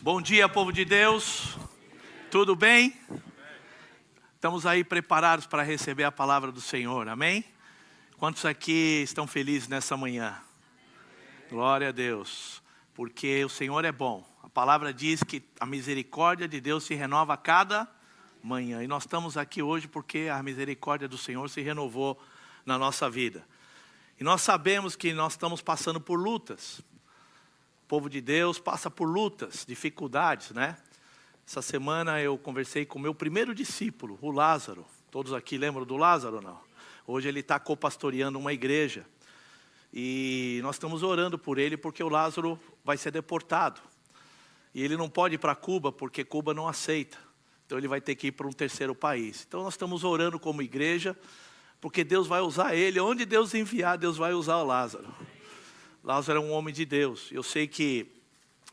Bom dia, povo de Deus. Tudo bem? Estamos aí preparados para receber a palavra do Senhor, amém? Quantos aqui estão felizes nessa manhã? Glória a Deus, porque o Senhor é bom. A palavra diz que a misericórdia de Deus se renova a cada manhã. E nós estamos aqui hoje porque a misericórdia do Senhor se renovou na nossa vida. E nós sabemos que nós estamos passando por lutas. O povo de Deus passa por lutas, dificuldades, né? Essa semana eu conversei com o meu primeiro discípulo, o Lázaro. Todos aqui lembram do Lázaro, não? Hoje ele está co-pastoreando uma igreja. E nós estamos orando por ele porque o Lázaro vai ser deportado. E ele não pode ir para Cuba porque Cuba não aceita. Então ele vai ter que ir para um terceiro país. Então nós estamos orando como igreja, porque Deus vai usar ele. Onde Deus enviar, Deus vai usar o Lázaro. Lázaro é um homem de Deus. Eu sei que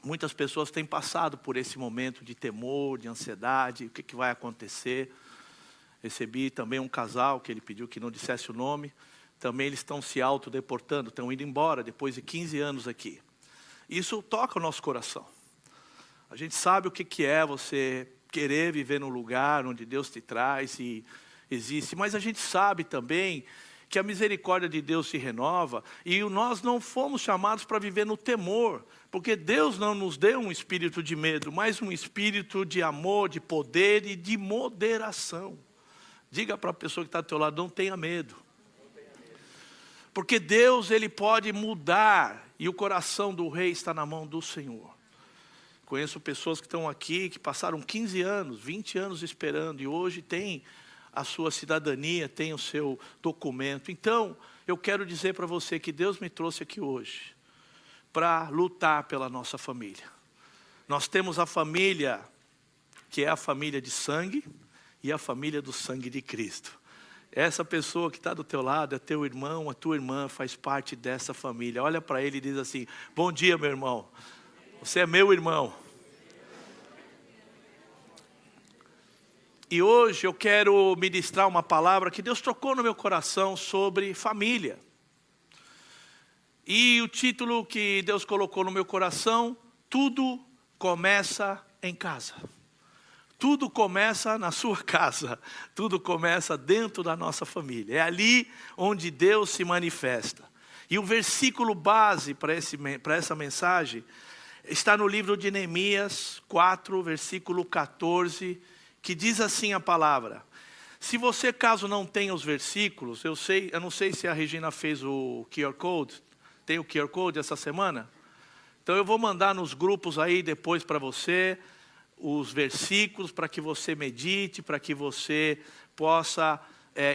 muitas pessoas têm passado por esse momento de temor, de ansiedade. O que vai acontecer? Recebi também um casal que ele pediu que não dissesse o nome. Também eles estão se autodeportando, estão indo embora depois de 15 anos aqui. Isso toca o nosso coração. A gente sabe o que é você querer viver num lugar onde Deus te traz e existe. Mas a gente sabe também que a misericórdia de Deus se renova e nós não fomos chamados para viver no temor, porque Deus não nos deu um espírito de medo, mas um espírito de amor, de poder e de moderação. Diga para a pessoa que está ao teu lado, não tenha medo. Porque Deus, Ele pode mudar e o coração do rei está na mão do Senhor. Conheço pessoas que estão aqui, que passaram 15 anos, 20 anos esperando e hoje tem a sua cidadania, tem o seu documento. Então, eu quero dizer para você que Deus me trouxe aqui hoje para lutar pela nossa família. Nós temos a família que é a família de sangue e a família do sangue de Cristo. Essa pessoa que está do teu lado é teu irmão, a tua irmã faz parte dessa família. Olha para ele e diz assim, bom dia meu irmão, você é meu irmão. E hoje eu quero ministrar uma palavra que Deus tocou no meu coração sobre família. E o título que Deus colocou no meu coração, tudo começa em casa. Tudo começa na sua casa, tudo começa dentro da nossa família. É ali onde Deus se manifesta. E o versículo base para essa mensagem está no livro de Neemias 4, versículo 14, que diz assim a palavra. Se você, caso não tenha os versículos, eu não sei se a Regina fez o QR Code, tem o QR Code essa semana? Então eu vou mandar nos grupos aí depois para você, os versículos para que você medite, para que você possa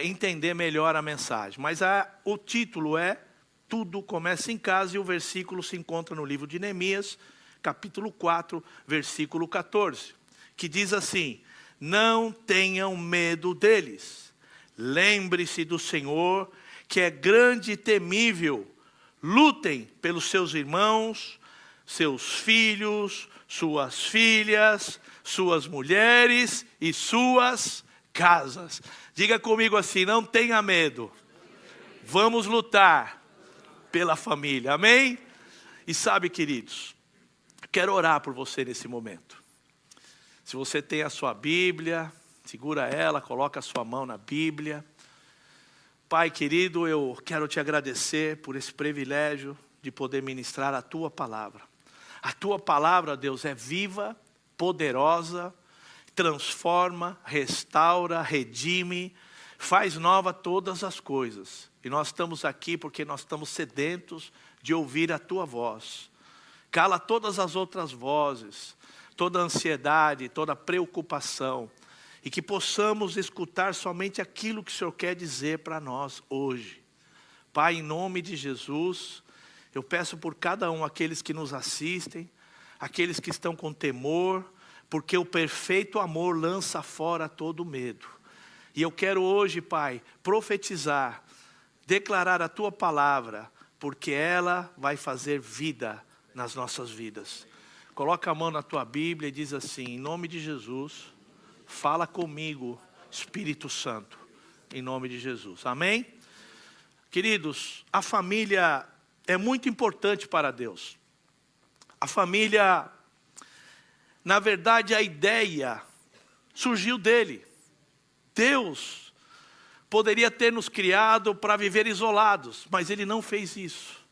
entender melhor a mensagem. Mas o título é Tudo Começa em Casa e o versículo se encontra no livro de Neemias, capítulo 4, versículo 14, que diz assim, não tenham medo deles, lembre-se do Senhor, que é grande e temível, lutem pelos seus irmãos, seus filhos, suas filhas, suas mulheres e suas casas. Diga comigo assim, não tenha medo. Vamos lutar pela família, amém? E sabe, queridos, quero orar por você nesse momento. Se você tem a sua Bíblia, segura ela, coloca a sua mão na Bíblia. Pai querido, eu quero te agradecer por esse privilégio de poder ministrar a tua palavra. A tua palavra, Deus, é viva, poderosa, transforma, restaura, redime, faz nova todas as coisas. E nós estamos aqui porque nós estamos sedentos de ouvir a tua voz. Cala todas as outras vozes, toda ansiedade, toda preocupação. E que possamos escutar somente aquilo que o Senhor quer dizer para nós hoje. Pai, em nome de Jesus, eu peço por cada um, aqueles que nos assistem, aqueles que estão com temor, porque o perfeito amor lança fora todo medo. E eu quero hoje, Pai, profetizar, declarar a Tua palavra, porque ela vai fazer vida nas nossas vidas. Coloca a mão na tua Bíblia e diz assim, em nome de Jesus, fala comigo, Espírito Santo, em nome de Jesus. Amém? Queridos, a família é muito importante para Deus. A família na verdade, a ideia surgiu dele. Deus poderia ter nos criado para viver isolados, mas Ele não fez isso.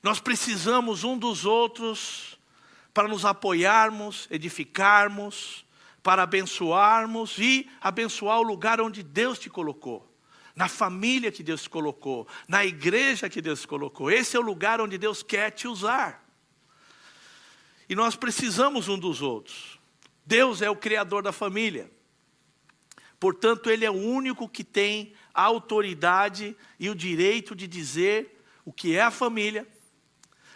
Nós precisamos um dos outros para nos apoiarmos, edificarmos, para abençoarmos e abençoar o lugar onde Deus te colocou. Na família que Deus te colocou, na igreja que Deus te colocou. Esse é o lugar onde Deus quer te usar. E nós precisamos um dos outros. Deus é o criador da família. Portanto, Ele é o único que tem a autoridade e o direito de dizer o que é a família,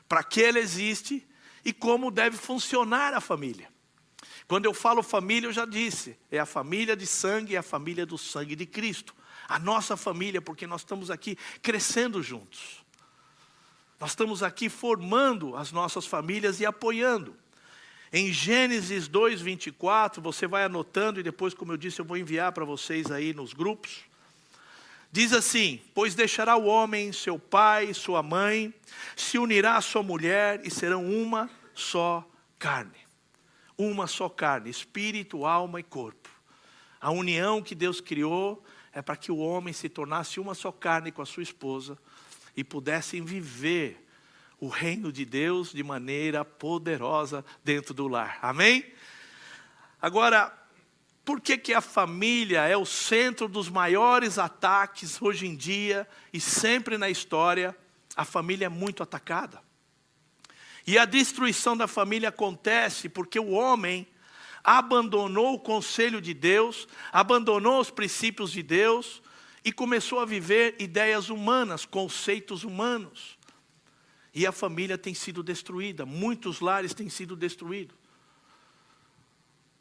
para que ela existe e como deve funcionar a família. Quando eu falo família, eu já disse, é a família de sangue, é a família do sangue de Cristo. A nossa família, porque nós estamos aqui crescendo juntos. Nós estamos aqui formando as nossas famílias e apoiando. Em Gênesis 2:24, você vai anotando e depois, como eu disse, eu vou enviar para vocês aí nos grupos. Diz assim: pois deixará o homem seu pai e sua mãe, se unirá à sua mulher e serão uma só carne. Uma só carne, espírito, alma e corpo. A união que Deus criou é para que o homem se tornasse uma só carne com a sua esposa e pudessem viver o reino de Deus de maneira poderosa dentro do lar. Amém? Agora, por que a família é o centro dos maiores ataques hoje em dia e sempre na história? A família é muito atacada. E a destruição da família acontece porque o homem abandonou o conselho de Deus, abandonou os princípios de Deus e começou a viver ideias humanas, conceitos humanos. E a família tem sido destruída, muitos lares têm sido destruídos.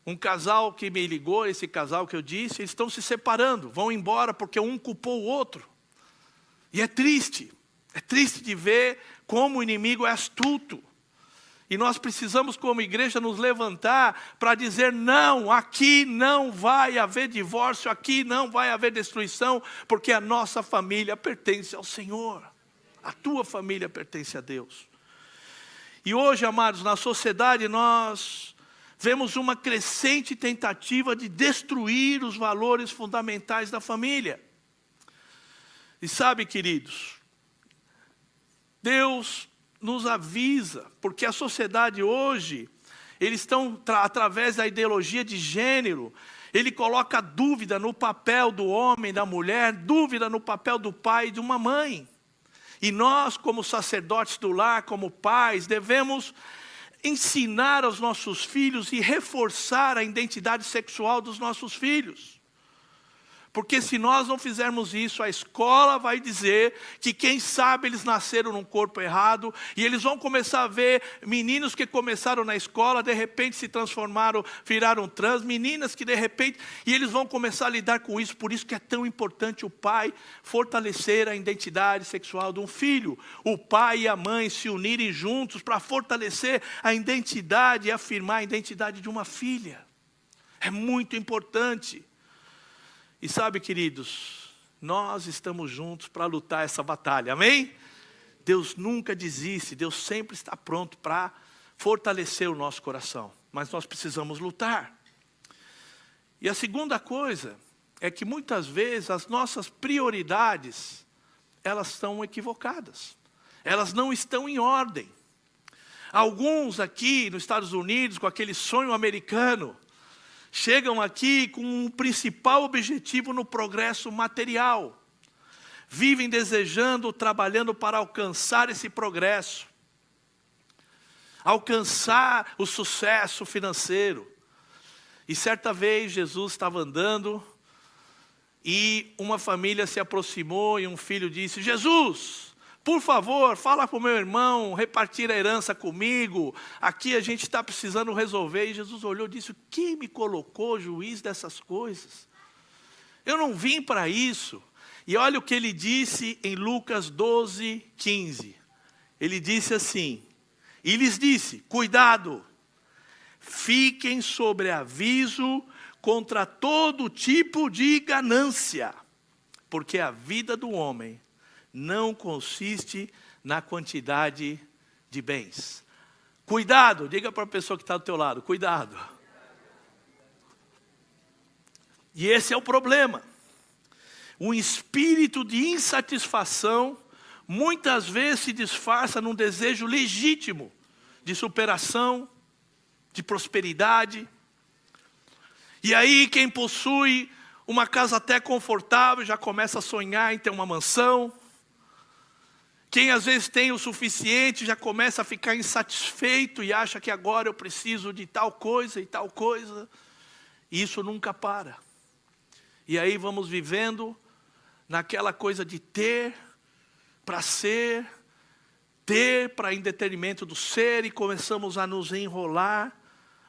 Um casal que me ligou, esse casal que eu disse, eles estão se separando, vão embora porque um culpou o outro. E é triste de ver como o inimigo é astuto. E nós precisamos, como igreja, nos levantar para dizer: não, aqui não vai haver divórcio, aqui não vai haver destruição, porque a nossa família pertence ao Senhor. A tua família pertence a Deus. E hoje, amados, na sociedade nós vemos uma crescente tentativa de destruir os valores fundamentais da família. E sabe, queridos, Deus nos avisa, porque a sociedade hoje, eles estão, através da ideologia de gênero, ele coloca dúvida no papel do homem, da mulher, dúvida no papel do pai e de uma mãe. E nós, como sacerdotes do lar, como pais, devemos ensinar aos nossos filhos e reforçar a identidade sexual dos nossos filhos. Porque se nós não fizermos isso, a escola vai dizer que quem sabe eles nasceram num corpo errado, e eles vão começar a ver meninos que começaram na escola, de repente se transformaram, viraram trans, meninas que de repente, e eles vão começar a lidar com isso. Por isso que é tão importante o pai fortalecer a identidade sexual de um filho, o pai e a mãe se unirem juntos para fortalecer a identidade e afirmar a identidade de uma filha. É muito importante. E sabe, queridos, nós estamos juntos para lutar essa batalha, amém? Deus nunca desiste, Deus sempre está pronto para fortalecer o nosso coração. Mas nós precisamos lutar. E a segunda coisa é que muitas vezes as nossas prioridades, elas estão equivocadas. Elas não estão em ordem. Alguns aqui nos Estados Unidos, com aquele sonho americano, chegam aqui com um principal objetivo no progresso material. Vivem desejando, trabalhando para alcançar esse progresso. Alcançar o sucesso financeiro. E certa vez Jesus estava andando e uma família se aproximou e um filho disse: Jesus, por favor, fala para o meu irmão repartir a herança comigo. Aqui a gente está precisando resolver. E Jesus olhou e disse: quem me colocou juiz dessas coisas? Eu não vim para isso. E olha o que ele disse em Lucas 12:15. Ele disse assim, e lhes disse: cuidado, fiquem sobre aviso contra todo tipo de ganância, porque a vida do homem não consiste na quantidade de bens. Cuidado, diga para a pessoa que está do teu lado, cuidado. E esse é o problema. Um espírito de insatisfação muitas vezes se disfarça num desejo legítimo de superação, de prosperidade. E aí quem possui uma casa até confortável já começa a sonhar em ter uma mansão. Quem às vezes tem o suficiente já começa a ficar insatisfeito e acha que agora eu preciso de tal coisa e tal coisa. E isso nunca para. E aí vamos vivendo naquela coisa de ter para ser, ter para em detrimento do ser, e começamos a nos enrolar,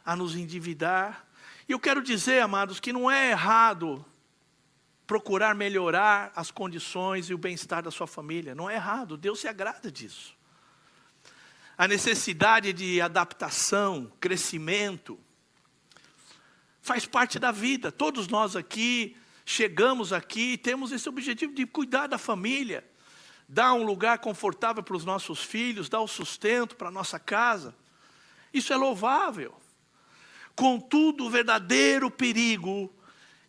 a nos endividar. E eu quero dizer, amados, que não é errado procurar melhorar as condições e o bem-estar da sua família. Não é errado, Deus se agrada disso. A necessidade de adaptação, crescimento, faz parte da vida. Todos nós aqui chegamos aqui e temos esse objetivo de cuidar da família, dar um lugar confortável para os nossos filhos, dar o sustento para a nossa casa. Isso é louvável. Contudo, o verdadeiro perigo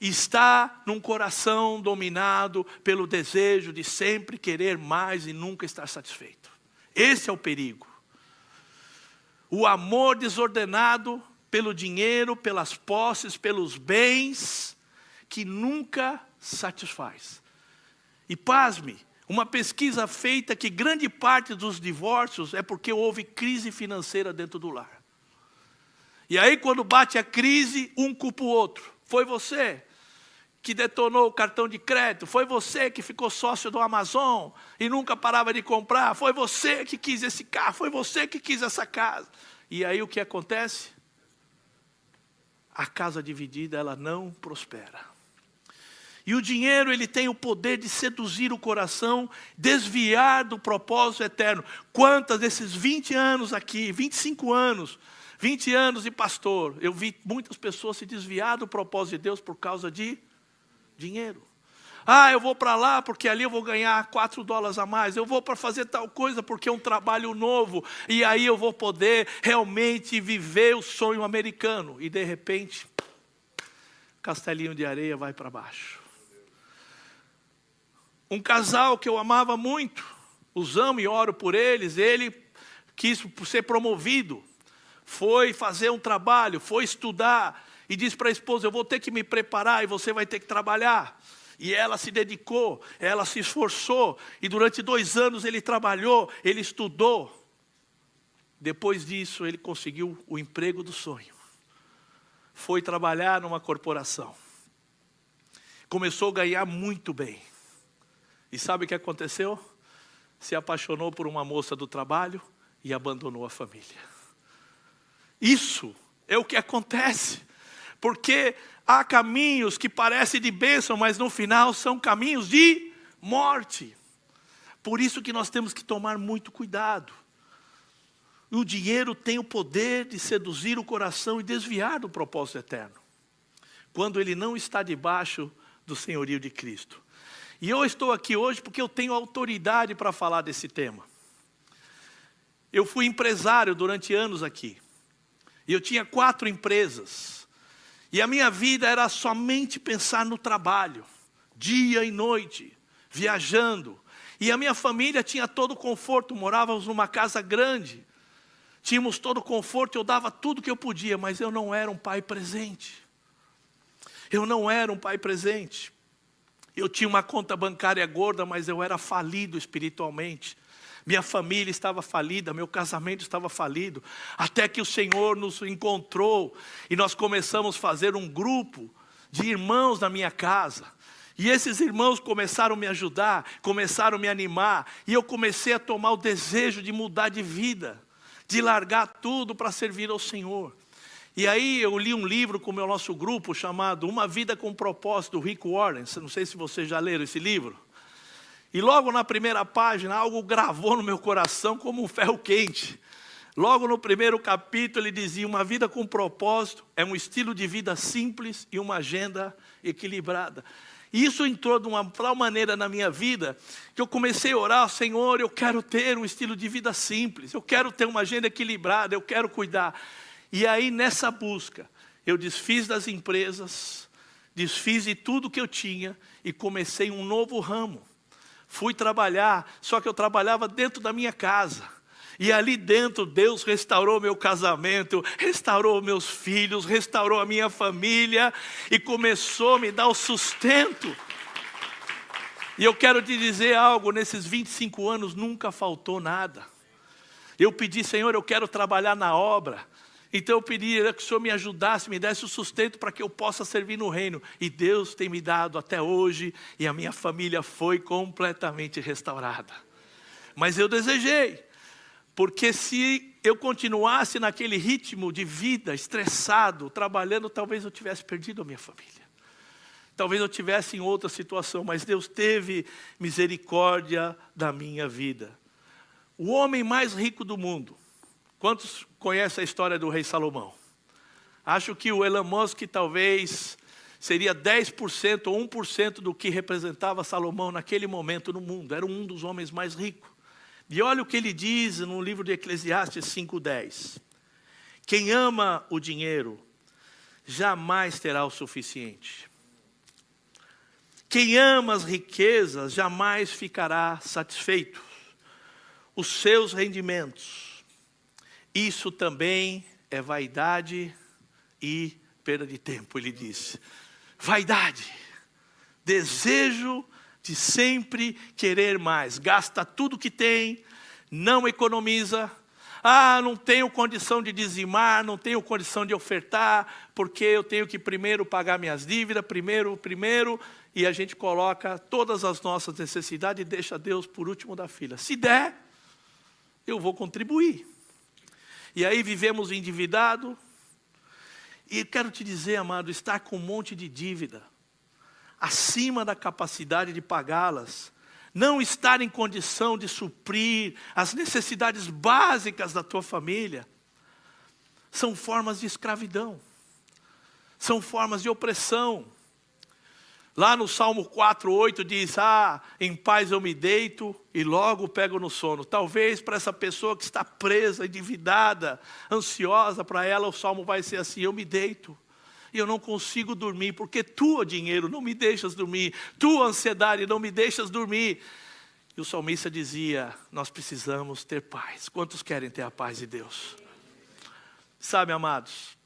está num coração dominado pelo desejo de sempre querer mais e nunca estar satisfeito. Esse é o perigo. O amor desordenado pelo dinheiro, pelas posses, pelos bens, que nunca satisfaz. E pasme, uma pesquisa feita que grande parte dos divórcios é porque houve crise financeira dentro do lar. E aí quando bate a crise, um culpa o outro. Foi você que detonou o cartão de crédito, foi você que ficou sócio do Amazon e nunca parava de comprar, foi você que quis esse carro, foi você que quis essa casa. E aí o que acontece? A casa dividida, ela não prospera. E o dinheiro, ele tem o poder de seduzir o coração, desviar do propósito eterno. Quantas desses 20 anos aqui, 25 anos, 20 anos de pastor, eu vi muitas pessoas se desviar do propósito de Deus por causa de dinheiro. Ah, eu vou para lá porque ali eu vou ganhar $4 a mais. Eu vou para fazer tal coisa porque é um trabalho novo. E aí eu vou poder realmente viver o sonho americano. E de repente, castelinho de areia vai para baixo. Um casal que eu amava muito, os amo e oro por eles, ele quis ser promovido, foi fazer um trabalho, foi estudar, e disse para a esposa, eu vou ter que me preparar e você vai ter que trabalhar. E ela se dedicou, ela se esforçou, e durante 2 anos ele trabalhou, ele estudou. Depois disso ele conseguiu o emprego do sonho. Foi trabalhar numa corporação. Começou a ganhar muito bem. E sabe o que aconteceu? Se apaixonou por uma moça do trabalho e abandonou a família. Isso é o que acontece. Porque há caminhos que parecem de bênção, mas no final são caminhos de morte. Por isso que nós temos que tomar muito cuidado. O dinheiro tem o poder de seduzir o coração e desviar do propósito eterno, quando ele não está debaixo do senhorio de Cristo. E eu estou aqui hoje porque eu tenho autoridade para falar desse tema. Eu fui empresário durante anos aqui. E eu tinha 4 empresas. E a minha vida era somente pensar no trabalho, dia e noite, viajando. E a minha família tinha todo o conforto, morávamos numa casa grande. Tínhamos todo o conforto, eu dava tudo que eu podia, mas eu não era um pai presente. Eu não era um pai presente. Eu tinha uma conta bancária gorda, mas eu era falido espiritualmente. Minha família estava falida, meu casamento estava falido. Até que o Senhor nos encontrou e nós começamos a fazer um grupo de irmãos na minha casa. E esses irmãos começaram a me ajudar, começaram a me animar. E eu comecei a tomar o desejo de mudar de vida, de largar tudo para servir ao Senhor. E aí eu li um livro com o nosso grupo chamado Uma Vida com Propósito, do Rick Warren. Não sei se vocês já leram esse livro. E logo na primeira página algo gravou no meu coração como um ferro quente. Logo no primeiro capítulo ele dizia, uma vida com propósito é um estilo de vida simples e uma agenda equilibrada. E isso entrou de uma tal maneira na minha vida, que eu comecei a orar, Senhor, eu quero ter um estilo de vida simples, eu quero ter uma agenda equilibrada, eu quero cuidar. E aí nessa busca, eu desfiz das empresas, desfiz de tudo que eu tinha e comecei um novo ramo. Fui trabalhar, só que eu trabalhava dentro da minha casa. E ali dentro Deus restaurou meu casamento, restaurou meus filhos, restaurou a minha família e começou a me dar o sustento. E eu quero te dizer algo, nesses 25 anos nunca faltou nada. Eu pedi, Senhor, eu quero trabalhar na obra. Então eu pedi que o Senhor me ajudasse, me desse o sustento para que eu possa servir no reino. E Deus tem me dado até hoje e a minha família foi completamente restaurada. Mas eu desejei. Porque se eu continuasse naquele ritmo de vida, estressado, trabalhando, talvez eu tivesse perdido a minha família. Talvez eu tivesse em outra situação, mas Deus teve misericórdia da minha vida. O homem mais rico do mundo. Quantos conhecem a história do rei Salomão? Acho que o Elon Musk talvez seria 10% ou 1% do que representava Salomão naquele momento no mundo. Era um dos homens mais ricos. E olha o que ele diz no livro de Eclesiastes 5:10. Quem ama o dinheiro jamais terá o suficiente. Quem ama as riquezas jamais ficará satisfeito. Os seus rendimentos, isso também é vaidade e perda de tempo, ele disse. Vaidade, desejo de sempre querer mais, gasta tudo que tem, não economiza. Não tenho condição de dizimar, não tenho condição de ofertar, porque eu tenho que primeiro pagar minhas dívidas, primeiro, e a gente coloca todas as nossas necessidades e deixa Deus por último da fila. Se der, eu vou contribuir. E aí vivemos endividado, e quero te dizer, amado, estar com um monte de dívida, acima da capacidade de pagá-las, não estar em condição de suprir as necessidades básicas da tua família, são formas de escravidão, são formas de opressão. Lá no Salmo 4:8 diz, em paz eu me deito e logo pego no sono. Talvez para essa pessoa que está presa, endividada, ansiosa, para ela o Salmo vai ser assim, eu me deito. E eu não consigo dormir, porque tu, ó dinheiro, não me deixas dormir. Tu, ansiedade, não me deixas dormir. E o salmista dizia, nós precisamos ter paz. Quantos querem ter a paz de Deus? Sabe, amados,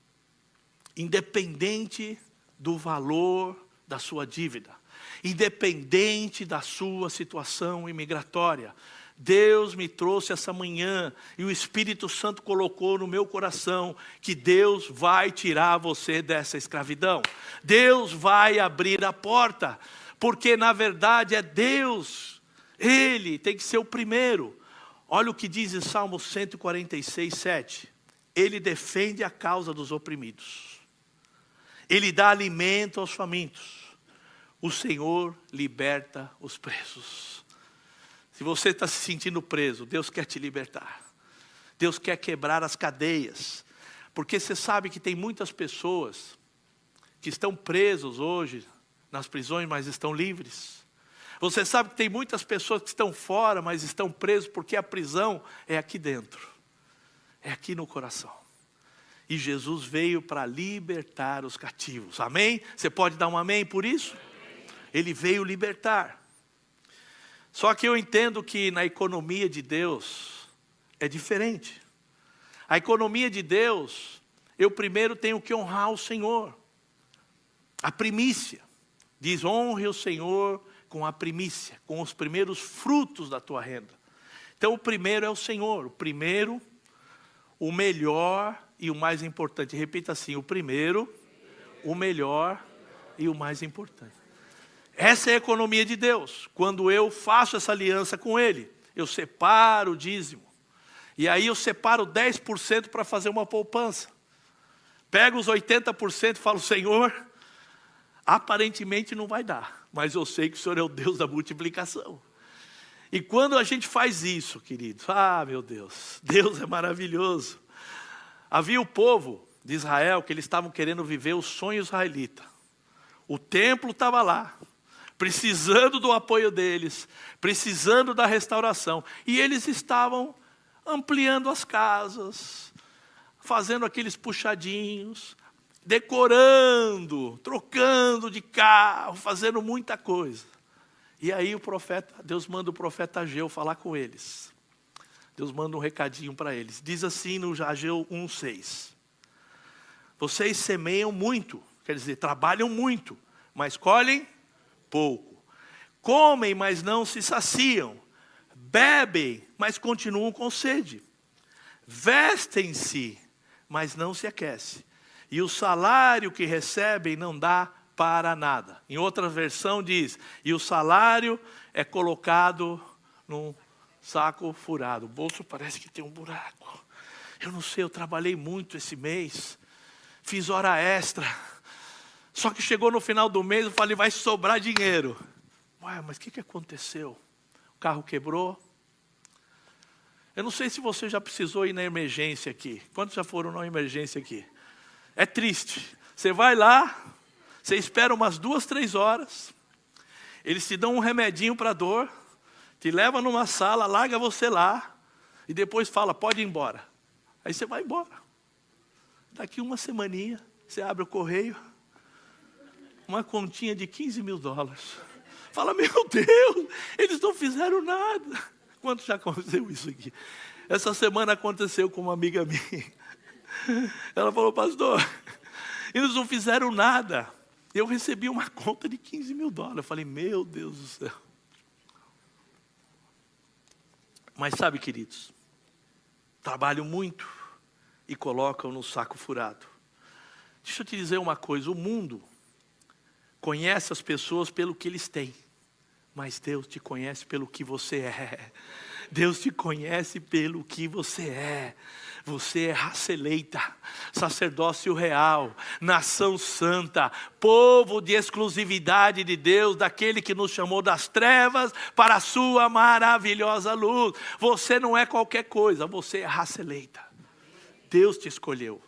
independente do valor da sua dívida, independente da sua situação imigratória, Deus me trouxe essa manhã e o Espírito Santo colocou no meu coração que Deus vai tirar você dessa escravidão. Deus vai abrir a porta, porque na verdade é Deus, Ele tem que ser o primeiro. Olha o que diz em Salmo 146:7. Ele defende a causa dos oprimidos. Ele dá alimento aos famintos. O Senhor liberta os presos. Se você está se sentindo preso, Deus quer te libertar. Deus quer quebrar as cadeias. Porque você sabe que tem muitas pessoas que estão presos hoje nas prisões, mas estão livres. Você sabe que tem muitas pessoas que estão fora, mas estão presos porque a prisão é aqui dentro. É aqui no coração. E Jesus veio para libertar os cativos. Amém? Você pode dar um amém por isso? Ele veio libertar. Só que eu entendo que na economia de Deus é diferente. A economia de Deus, eu primeiro tenho que honrar o Senhor. A primícia. Diz, honre o Senhor com a primícia, com os primeiros frutos da tua renda. Então o primeiro é o Senhor. O primeiro, o melhor e o mais importante. Repita assim, o primeiro, o melhor e o mais importante. Essa é a economia de Deus. Quando eu faço essa aliança com Ele, eu separo o dízimo. E aí eu separo 10% para fazer uma poupança. Pego os 80% e falo, Senhor, aparentemente não vai dar. Mas eu sei que o Senhor é o Deus da multiplicação. E quando a gente faz isso, queridos, meu Deus, Deus é maravilhoso. Havia o povo de Israel que eles estavam querendo viver o sonho israelita. O templo estava lá, precisando do apoio deles, precisando da restauração. E eles estavam ampliando as casas, fazendo aqueles puxadinhos, decorando, trocando de carro, fazendo muita coisa. E aí Deus manda o profeta Ageu falar com eles. Deus manda um recadinho para eles. Diz assim no Ageu 1:6. Vocês semeiam muito, quer dizer, trabalham muito, mas colhem pouco. Comem, mas não se saciam. Bebem, mas continuam com sede. Vestem-se, mas não se aquecem. E o salário que recebem não dá para nada. Em outra versão diz, e o salário é colocado num saco furado. O bolso parece que tem um buraco. Eu não sei, eu trabalhei muito esse mês. Fiz hora extra. Só que chegou no final do mês, eu falei, vai sobrar dinheiro. Ué, mas o que aconteceu? O carro quebrou. Eu não sei se você já precisou ir na emergência aqui. Quantos já foram na emergência aqui? É triste. Você vai lá, você espera umas 2, 3 horas. Eles te dão um remedinho para dor. Te levam numa sala, larga você lá. E depois fala, pode ir embora. Aí você vai embora. Daqui uma semaninha, você abre o correio. Uma continha de $15 mil. Fala, meu Deus, eles não fizeram nada. Quanto já aconteceu isso aqui? Essa semana aconteceu com uma amiga minha. Ela falou, pastor, eles não fizeram nada. Eu recebi uma conta de $15 mil. Eu falei, meu Deus do céu. Mas sabe, queridos, trabalham muito e colocam no saco furado. Deixa eu te dizer uma coisa, o mundo conhece as pessoas pelo que eles têm, mas Deus te conhece pelo que você é. Deus te conhece pelo que você é. Você é raça eleita, sacerdócio real, nação santa, povo de exclusividade de Deus, daquele que nos chamou das trevas para a sua maravilhosa luz. Você não é qualquer coisa, você é raça eleita. Deus te escolheu.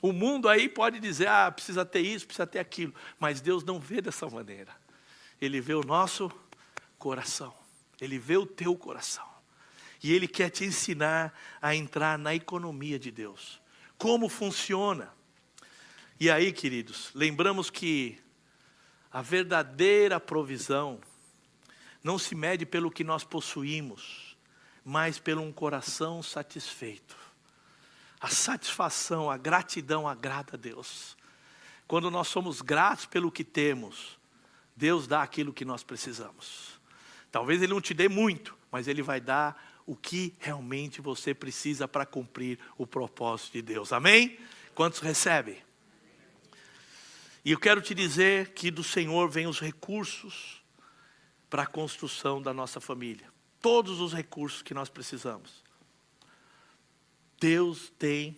O mundo aí pode dizer, precisa ter isso, precisa ter aquilo. Mas Deus não vê dessa maneira. Ele vê o nosso coração. Ele vê o teu coração. E Ele quer te ensinar a entrar na economia de Deus. Como funciona. E aí, queridos, lembramos que a verdadeira provisão não se mede pelo que nós possuímos, mas pelo um coração satisfeito. A satisfação, a gratidão agrada a Deus. Quando nós somos gratos pelo que temos, Deus dá aquilo que nós precisamos. Talvez Ele não te dê muito, mas Ele vai dar o que realmente você precisa para cumprir o propósito de Deus. Amém? Quantos recebem? E eu quero te dizer que do Senhor vêm os recursos para a construção da nossa família. Todos os recursos que nós precisamos. Deus tem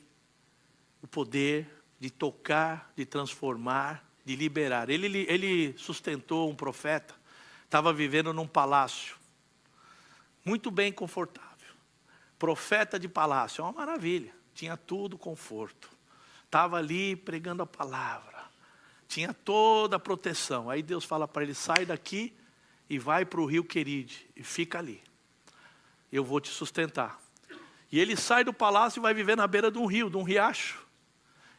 o poder de tocar, de transformar, de liberar. Ele sustentou um profeta, estava vivendo num palácio, muito bem confortável. Profeta de palácio, é uma maravilha. Tinha tudo conforto. Estava ali pregando a palavra. Tinha toda a proteção. Aí Deus fala para ele, sai daqui e vai para o rio Queride. E fica ali. Eu vou te sustentar. E ele sai do palácio e vai viver na beira de um rio, de um riacho.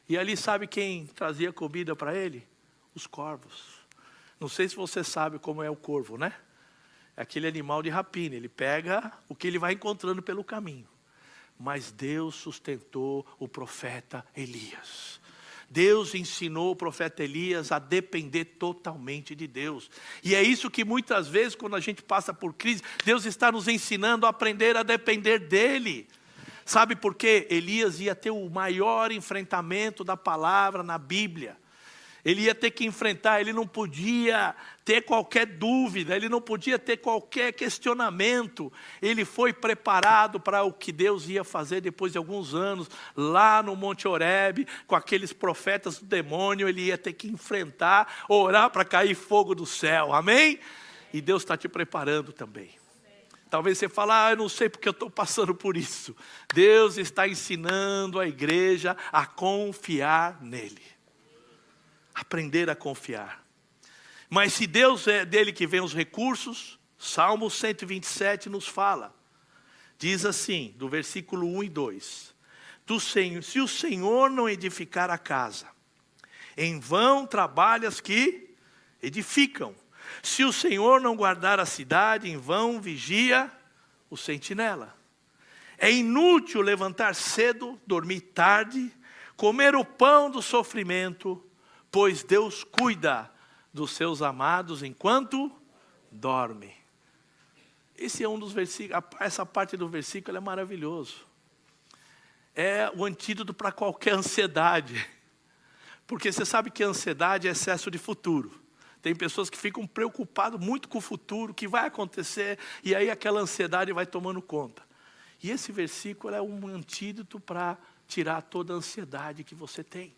E ali sabe quem trazia comida para ele? Os corvos. Não sei se você sabe como é o corvo, né? É aquele animal de rapina. Ele pega o que ele vai encontrando pelo caminho. Mas Deus sustentou o profeta Elias. Deus ensinou o profeta Elias a depender totalmente de Deus. E é isso que muitas vezes, quando a gente passa por crise, Deus está nos ensinando a aprender a depender dEle. Sabe por quê? Elias ia ter o maior enfrentamento da palavra na Bíblia. Ele ia ter que enfrentar, ele não podia ter qualquer dúvida, ele não podia ter qualquer questionamento. Ele foi preparado para o que Deus ia fazer depois de alguns anos, lá no Monte Horebe, com aqueles profetas do demônio. Ele ia ter que enfrentar, orar para cair fogo do céu, amém? E Deus está te preparando também. Talvez você fale, eu não sei porque eu estou passando por isso. Deus está ensinando a igreja a confiar nele. Aprender a confiar. Mas se Deus é dele que vem os recursos, Salmo 127 nos fala. Diz assim, do versículo 1 e 2. Se o Senhor não edificar a casa, em vão trabalhas que edificam. Se o Senhor não guardar a cidade, em vão vigia o sentinela. É inútil levantar cedo, dormir tarde, comer o pão do sofrimento, pois Deus cuida dos seus amados enquanto dorme. Esse é um dos versículos, essa parte do versículo é maravilhoso. É o antídoto para qualquer ansiedade. Porque você sabe que a ansiedade é excesso de futuro. Tem pessoas que ficam preocupadas muito com o futuro, o que vai acontecer, e aí aquela ansiedade vai tomando conta. E esse versículo é um antídoto para tirar toda a ansiedade que você tem.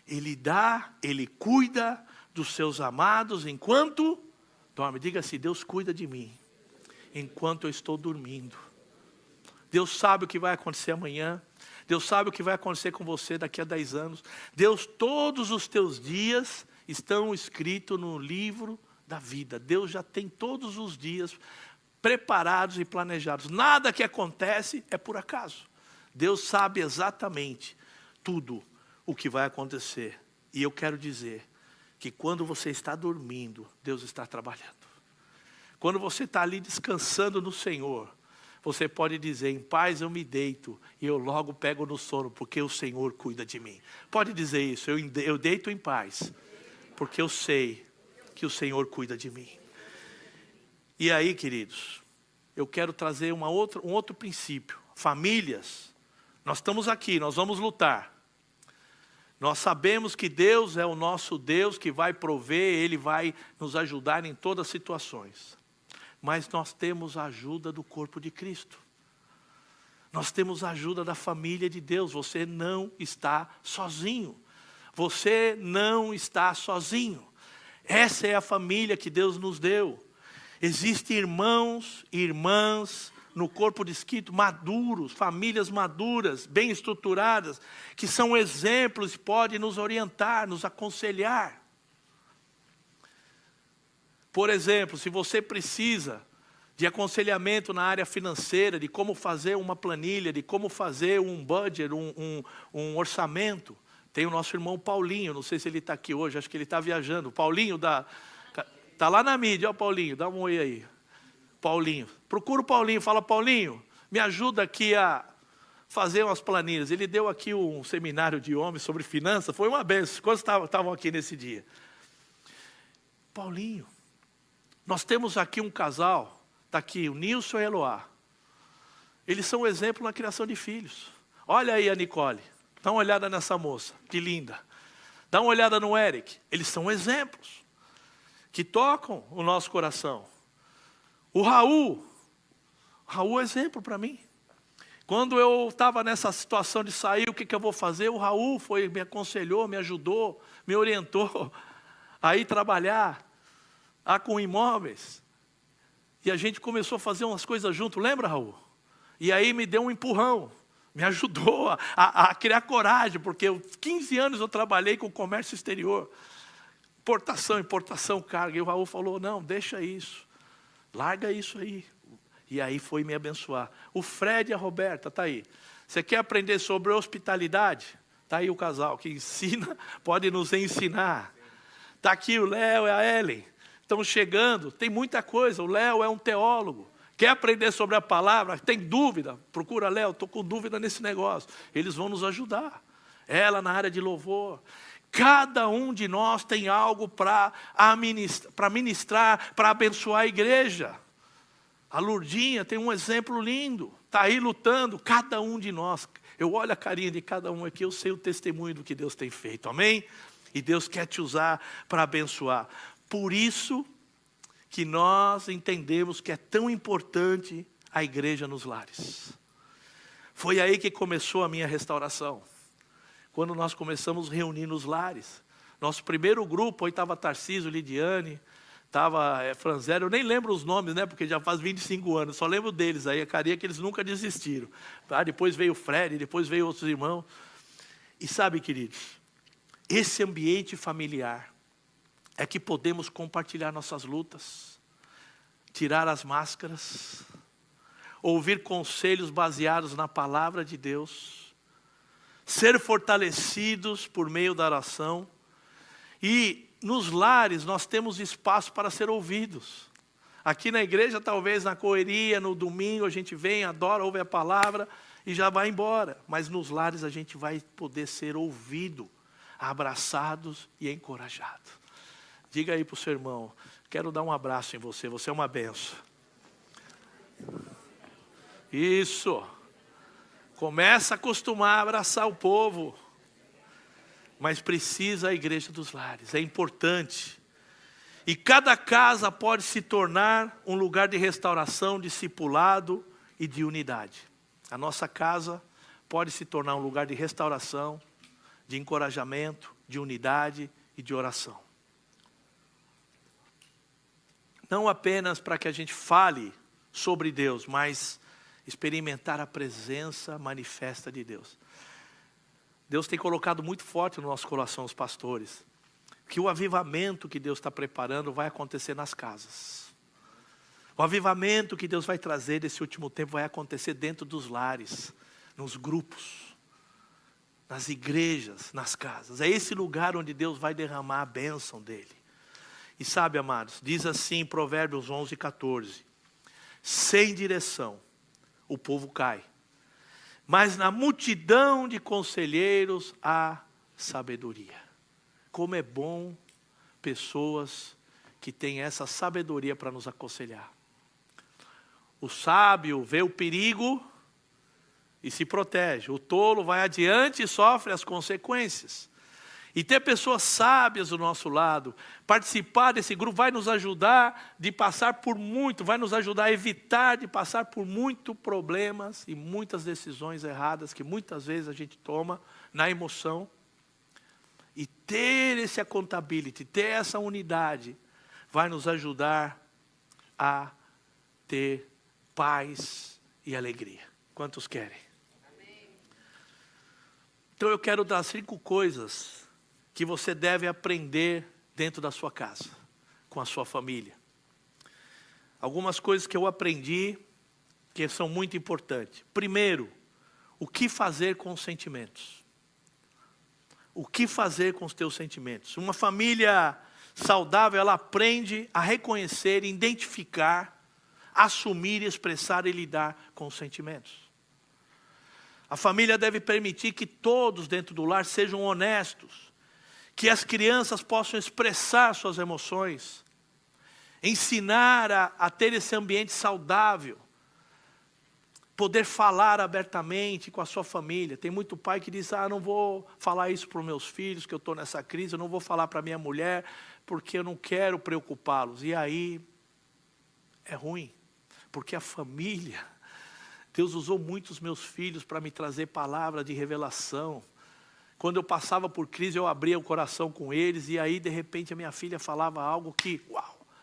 Ele dá, ele cuida dos seus amados enquanto dorme. Diga assim, Deus cuida de mim enquanto eu estou dormindo. Deus sabe o que vai acontecer amanhã. Deus sabe o que vai acontecer com você daqui a 10 anos. Deus, todos os teus dias estão escritos no livro da vida. Deus já tem todos os dias preparados e planejados. Nada que acontece é por acaso. Deus sabe exatamente tudo o que vai acontecer. E eu quero dizer que quando você está dormindo, Deus está trabalhando. Quando você está ali descansando no Senhor, você pode dizer, em paz eu me deito e eu logo pego no sono, porque o Senhor cuida de mim. Pode dizer isso, eu deito em paz, porque eu sei que o Senhor cuida de mim. E aí, queridos, eu quero trazer um outro princípio. Famílias, nós estamos aqui, nós vamos lutar. Nós sabemos que Deus é o nosso Deus que vai prover, Ele vai nos ajudar em todas as situações. Mas nós temos a ajuda do corpo de Cristo. Nós temos a ajuda da família de Deus. Você não está sozinho. Você não está sozinho. Essa é a família que Deus nos deu. Existem irmãos e irmãs no corpo de Cristo, maduros, famílias maduras, bem estruturadas, que são exemplos e podem nos orientar, nos aconselhar. Por exemplo, se você precisa de aconselhamento na área financeira, de como fazer uma planilha, de como fazer um budget, um orçamento, tem o nosso irmão Paulinho, não sei se ele está aqui hoje, acho que ele está viajando. Paulinho, está lá na mídia, ó Paulinho, dá um oi aí. Paulinho, procura o Paulinho, fala, Paulinho, me ajuda aqui a fazer umas planilhas. Ele deu aqui um seminário de homens sobre finanças, foi uma benção. Quantos estavam aqui nesse dia? Paulinho, nós temos aqui um casal, está aqui, o Nilson e a Eloá. Eles são um exemplo na criação de filhos. Olha aí a Nicole, dá uma olhada nessa moça, que linda. Dá uma olhada no Eric, eles são exemplos que tocam o nosso coração. O Raul é exemplo para mim. Quando eu estava nessa situação de sair, o que eu vou fazer? O Raul me aconselhou, me ajudou, me orientou a ir trabalhar com imóveis. E a gente começou a fazer umas coisas junto, lembra, Raul? E aí me deu um empurrão, me ajudou a criar coragem, porque 15 anos eu trabalhei com comércio exterior. Importação, carga. E o Raul falou, não, deixa isso. Larga isso aí. E aí foi me abençoar. O Fred e a Roberta, está aí. Você quer aprender sobre hospitalidade? Está aí o casal que ensina, pode nos ensinar. Está aqui o Léo e a Ellen. Estão chegando, tem muita coisa. O Léo é um teólogo. Quer aprender sobre a palavra? Tem dúvida? Procura Léo, estou com dúvida nesse negócio. Eles vão nos ajudar. Ela na área de louvor. Cada um de nós tem algo para ministrar, para abençoar a igreja. A Lurdinha tem um exemplo lindo. Está aí lutando, cada um de nós. Eu olho a carinha de cada um aqui, eu sei o testemunho do que Deus tem feito. Amém? E Deus quer te usar para abençoar. Por isso que nós entendemos que é tão importante a igreja nos lares. Foi aí que começou a minha restauração. Quando nós começamos a reunir nos lares. Nosso primeiro grupo, aí estava Tarcísio, Lidiane, Estava Franzério, eu nem lembro os nomes, né? Porque já faz 25 anos, só lembro deles. Aí a carinha que eles nunca desistiram. Tá? Depois veio o Fred, depois veio outros irmãos. E sabe, queridos, esse ambiente familiar é que podemos compartilhar nossas lutas, tirar as máscaras, ouvir conselhos baseados na palavra de Deus, ser fortalecidos por meio da oração. E nos lares nós temos espaço para ser ouvidos. Aqui na igreja, talvez na correria, no domingo, a gente vem, adora, ouve a palavra e já vai embora. Mas nos lares a gente vai poder ser ouvido, abraçados e encorajados. Diga aí para o seu irmão, quero dar um abraço em você, você é uma benção. Isso. Começa a acostumar a abraçar o povo. Mas precisa a igreja dos lares, é importante. E cada casa pode se tornar um lugar de restauração, discipulado e de unidade. A nossa casa pode se tornar um lugar de restauração, de encorajamento, de unidade e de oração. Não apenas para que a gente fale sobre Deus, mas experimentar a presença manifesta de Deus. Deus tem colocado muito forte no nosso coração os pastores, que o avivamento que Deus está preparando vai acontecer nas casas. O avivamento que Deus vai trazer nesse último tempo vai acontecer dentro dos lares, nos grupos, nas igrejas, nas casas. É esse lugar onde Deus vai derramar a bênção dele. E sabe, amados, diz assim em Provérbios 11:14, sem direção o povo cai, mas na multidão de conselheiros há sabedoria. Como é bom pessoas que têm essa sabedoria para nos aconselhar. O sábio vê o perigo e se protege. O tolo vai adiante e sofre as consequências. E ter pessoas sábias do nosso lado, participar desse grupo vai nos ajudar de passar por muito, vai nos ajudar a evitar de passar por muitos problemas e muitas decisões erradas que muitas vezes a gente toma na emoção. E ter esse accountability, ter essa unidade, vai nos ajudar a ter paz e alegria. Quantos querem? Amém. Então eu quero dar 5 coisas que você deve aprender dentro da sua casa, com a sua família. Algumas coisas que eu aprendi que são muito importantes. Primeiro, o que fazer com os sentimentos. O que fazer com os teus sentimentos? Uma família saudável, ela aprende a reconhecer, identificar, assumir, expressar e lidar com os sentimentos. A família deve permitir que todos dentro do lar sejam honestos, que as crianças possam expressar suas emoções, ensinar a ter esse ambiente saudável, poder falar abertamente com a sua família. Tem muito pai que diz, não vou falar isso para os meus filhos, que eu estou nessa crise, eu não vou falar para minha mulher, porque eu não quero preocupá-los. E aí, é ruim, porque a família, Deus usou muito os meus filhos para me trazer palavra de revelação. Quando eu passava por crise, eu abria o coração com eles, e aí, de repente, a minha filha falava algo que,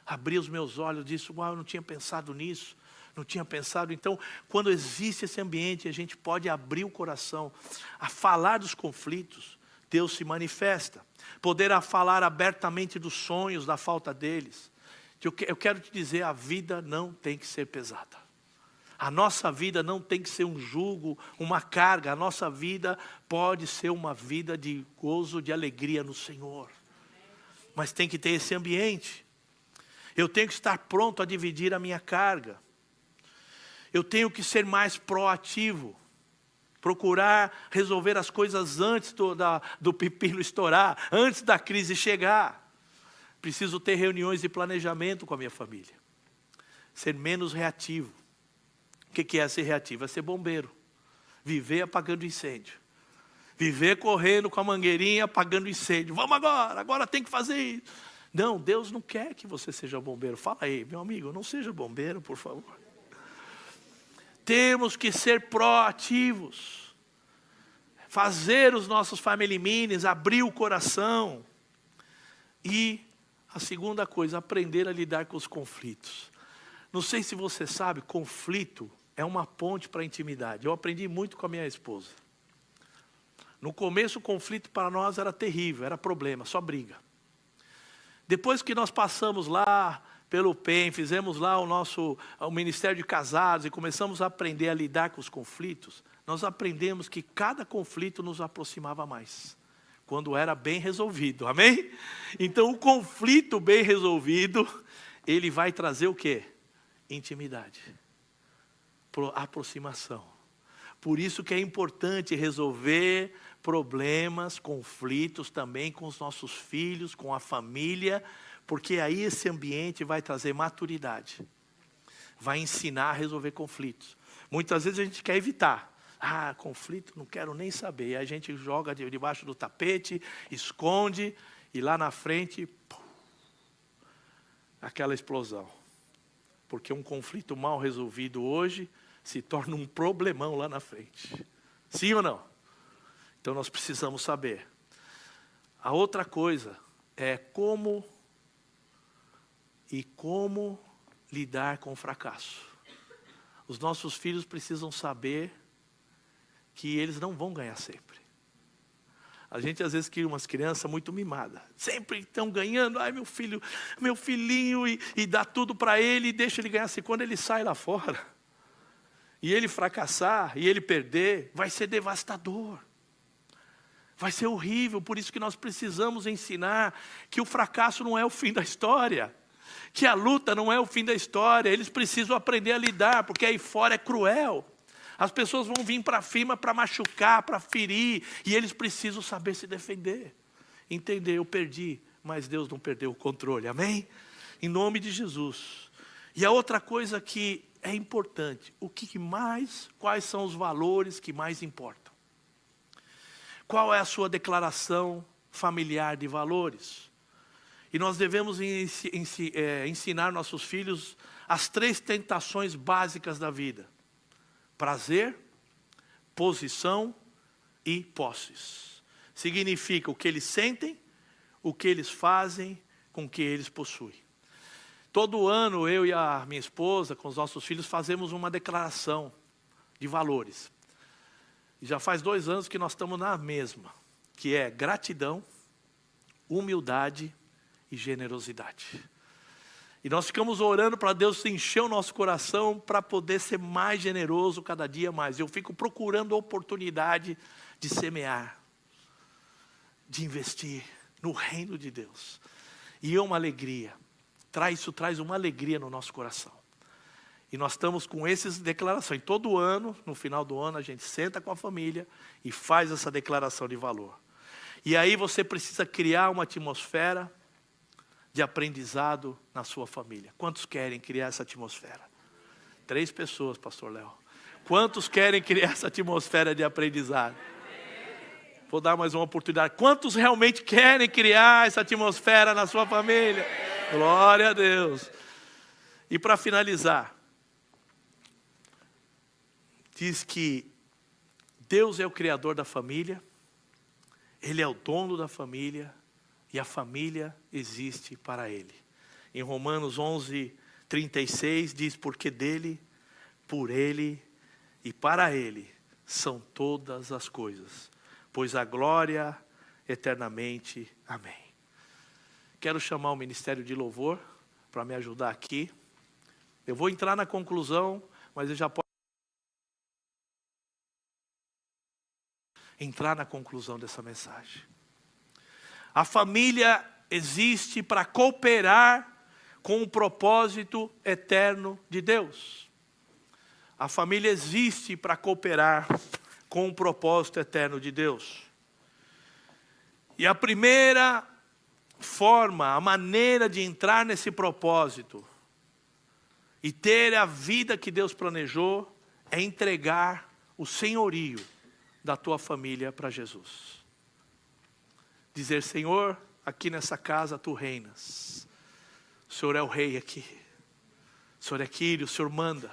abria os meus olhos, disse, eu não tinha pensado nisso. Não tinha pensado. Então, quando existe esse ambiente, a gente pode abrir o coração a falar dos conflitos, Deus se manifesta. Poder falar abertamente dos sonhos, da falta deles. Eu quero te dizer, a vida não tem que ser pesada. A nossa vida não tem que ser um jugo, uma carga. A nossa vida pode ser uma vida de gozo, de alegria no Senhor. Mas tem que ter esse ambiente. Eu tenho que estar pronto a dividir a minha carga. Eu tenho que ser mais proativo, procurar resolver as coisas antes do pepino estourar, antes da crise chegar. Preciso ter reuniões de planejamento com a minha família. Ser menos reativo. O que é ser reativo? É ser bombeiro. Viver apagando incêndio. Viver correndo com a mangueirinha apagando incêndio. Vamos agora tem que fazer isso. Não, Deus não quer que você seja bombeiro. Fala aí, meu amigo, não seja bombeiro, por favor. Temos que ser proativos, fazer os nossos family meetings, abrir o coração e A segunda coisa, aprender a lidar com os conflitos. Não sei se você sabe, conflito é uma ponte para a intimidade. Eu aprendi muito com a minha esposa. No começo o conflito para nós era terrível, era problema, só briga. Depois que nós passamos lá pelo PEN, fizemos lá o Ministério de Casados e começamos a aprender a lidar com os conflitos, nós aprendemos que cada conflito nos aproximava mais, quando era bem resolvido, amém? Então o conflito bem resolvido, ele vai trazer o quê? Intimidade, aproximação. Por isso que é importante resolver problemas, conflitos também com os nossos filhos, com a família, porque aí esse ambiente vai trazer maturidade, vai ensinar a resolver conflitos. Muitas vezes a gente quer evitar. Conflito, não quero nem saber. E a gente joga debaixo do tapete, esconde, e lá na frente, aquela explosão. Porque um conflito mal resolvido hoje se torna um problemão lá na frente. Sim ou não? Então nós precisamos saber. A outra coisa é como lidar com o fracasso. Os nossos filhos precisam saber que eles não vão ganhar sempre. A gente às vezes cria umas crianças muito mimadas. Sempre estão ganhando. Meu filhinho, e dá tudo para ele e deixa ele ganhar. Assim, quando ele sai lá fora, e ele fracassar, e ele perder, vai ser devastador. Vai ser horrível. Por isso que nós precisamos ensinar que o fracasso não é o fim da história. Que a luta não é o fim da história. Eles precisam aprender a lidar, porque aí fora é cruel. As pessoas vão vir para cima para machucar, para ferir, e eles precisam saber se defender. Entender, eu perdi, mas Deus não perdeu o controle, amém? Em nome de Jesus. E a outra coisa que é importante, quais são os valores que mais importam? Qual é a sua declaração familiar de valores? E nós devemos ensinar nossos filhos as 3 tentações básicas da vida: prazer, posição e posses. Significa o que eles sentem, o que eles fazem, com o que eles possuem. Todo ano, eu e a minha esposa, com os nossos filhos, fazemos uma declaração de valores. E já faz 2 anos que nós estamos na mesma, que é gratidão, humildade e generosidade. E nós ficamos orando para Deus encher o nosso coração para poder ser mais generoso cada dia mais. Eu fico procurando a oportunidade de semear, de investir no reino de Deus. E é uma alegria. Isso traz uma alegria no nosso coração. E nós estamos com essas declarações. Todo ano, no final do ano, a gente senta com a família e faz essa declaração de valor. E aí você precisa criar uma atmosfera de aprendizado na sua família. Quantos querem criar essa atmosfera? 3 pessoas, pastor Léo. Quantos querem criar essa atmosfera de aprendizado? Vou dar mais uma oportunidade. Quantos realmente querem criar essa atmosfera na sua família? Glória a Deus. E para finalizar, diz que Deus é o criador da família, Ele é o dono da família, e a família existe para Ele. Em Romanos 11:36 diz: porque dele, por Ele e para Ele são todas as coisas, pois a glória eternamente. Amém. Quero chamar o Ministério de Louvor para me ajudar aqui. Eu vou entrar na conclusão, mas eu já posso entrar na conclusão dessa mensagem. A família existe para cooperar com o propósito eterno de Deus. A família existe para cooperar com o propósito eterno de Deus. E a primeira forma, a maneira de entrar nesse propósito e ter a vida que Deus planejou é entregar o senhorio da tua família para Jesus. Dizer: Senhor, aqui nessa casa tu reinas. O Senhor é o rei aqui. O Senhor é Quírio, o Senhor manda.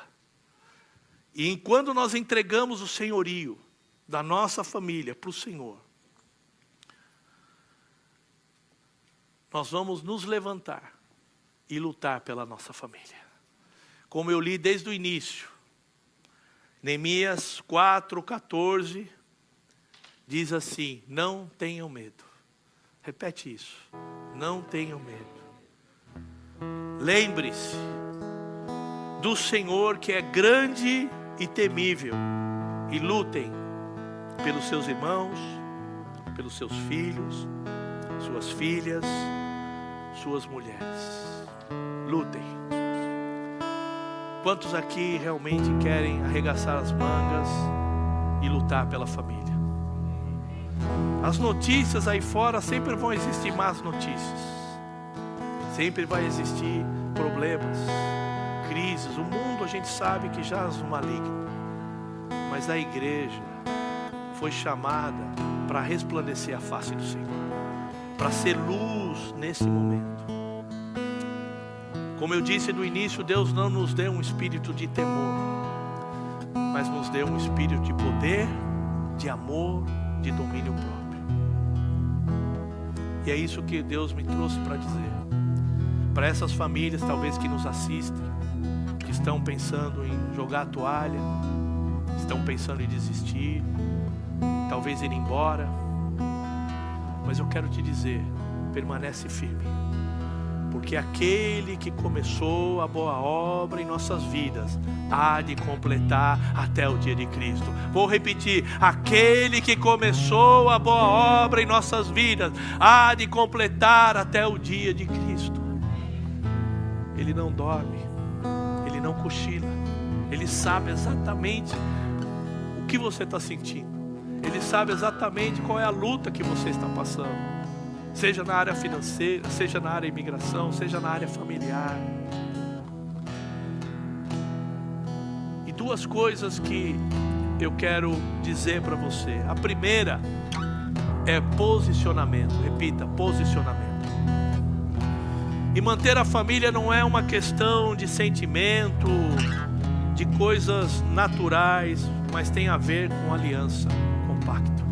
E enquanto nós entregamos o senhorio da nossa família para o Senhor, nós vamos nos levantar e lutar pela nossa família. Como eu li desde o início, Neemias 4:14, diz assim: não tenham medo. Repete isso: não tenham medo. Lembre-se do Senhor, que é grande e temível, e lutem pelos seus irmãos, pelos seus filhos, suas filhas, suas mulheres. Lutem. Quantos aqui realmente querem arregaçar as mangas e lutar pela família? As notícias aí fora sempre vão existir más notícias. Sempre vai existir problemas, crises. O mundo a gente sabe que jaz no maligno. Mas a igreja foi chamada para resplandecer a face do Senhor, para ser luz nesse momento. Como eu disse no início, Deus não nos deu um espírito de temor, mas nos deu um espírito de poder, de amor, de domínio próprio. E é isso que Deus me trouxe para dizer. Para essas famílias talvez que nos assistem, que estão pensando em jogar a toalha, estão pensando em desistir, talvez ir embora. Mas eu quero te dizer, permanece firme. Porque aquele que começou a boa obra em nossas vidas há de completar até o dia de Cristo. Vou repetir: aquele que começou a boa obra em nossas vidas há de completar até o dia de Cristo. Ele não dorme, ele não cochila, ele sabe exatamente o que você está sentindo, ele sabe exatamente qual é a luta que você está passando. Seja na área financeira, seja na área imigração, seja na área familiar. E duas coisas que eu quero dizer para você. A primeira é posicionamento. Repita: posicionamento. E manter a família não é uma questão de sentimento, de coisas naturais, mas tem a ver com aliança, com pacto.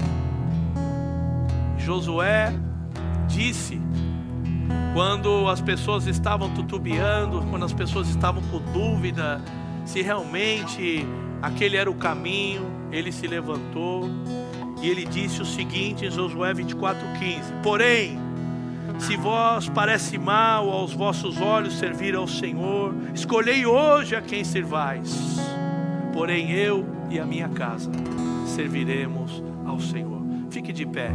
Josué disse, quando as pessoas estavam titubeando, quando as pessoas estavam com dúvida se realmente aquele era o caminho, ele se levantou e ele disse o seguinte em Josué 24:15: porém, se vós parece mal aos vossos olhos servir ao Senhor, escolhei hoje a quem servais. Porém eu e a minha casa serviremos ao Senhor. Fique de pé.